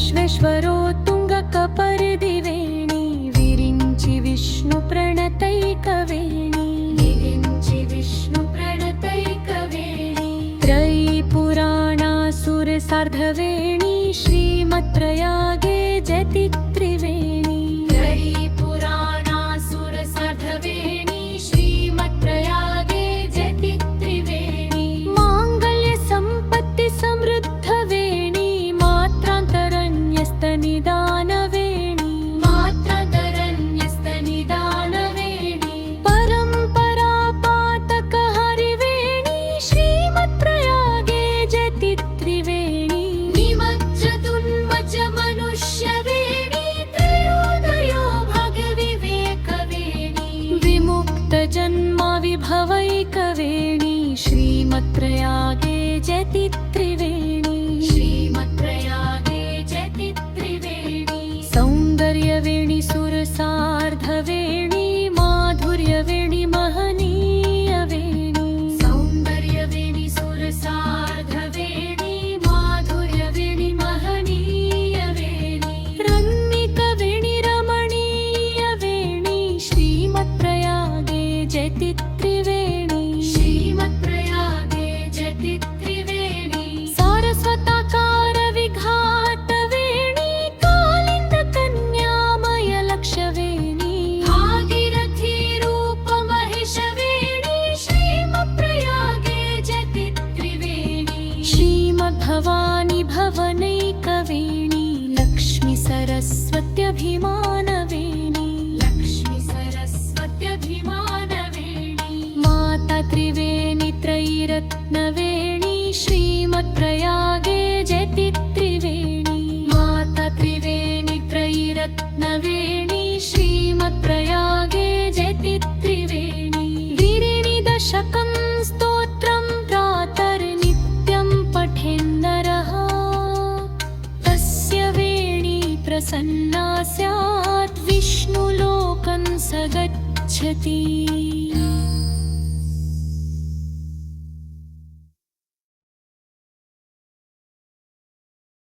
विश्वेश्वरो तुङ्गकपर्दिवेणी विरिञ्चि विष्णुप्रणतैकवेणी त्रयीपुराणासुरसार्धवेणी श्रीमत्प्रयागे जयति त्रिवेणी माङ्गल्यसम्पत्तिसमृद्धवेणी मात्रान्तरन्यस्तनिदानवेणी परम्परापातकहरिवेणी श्रीमत्प्रयागे जयति त्रिवेणी निमज्जतुन्मज्जमनुष्यवेणी त्रयोदयो भगविवेकवेणी विमुक्तजन्मविभवैकवेणी श्रीमत्प्रयागे जयति त्रिवेणी सौन्दर्यवेणी सुरसार्धवेणी माधुर्यवेणी महनीयवेणी रम्यकवेणी रमणीयवेणी श्रीमत्प्रयागे जयति त्रिवेणी सारस्वताकारविघातवेणी कालिन्दकन्यामयलक्षवेणी भागीरथीरूपमहिषवेणी श्रीमत्प्रयागे जयति त्रिवेणी श्रीमद्भवानी भवनैकवेणी लक्ष्मीसरस्वत्यभिमानवेणी माता त्रिवेणी त्रयीरत्नवेणी श्रीमत्प्रयागे जयति त्रिवेणी श्रीमत्प्रयागे जयति त्रिवेणी गिरिणि दशकं स्तोत्रं प्रातर्नित्यं पठेन्नरः तस्य वेणी प्रसन्ना स्यात् विष्णुलोकं स गच्छति।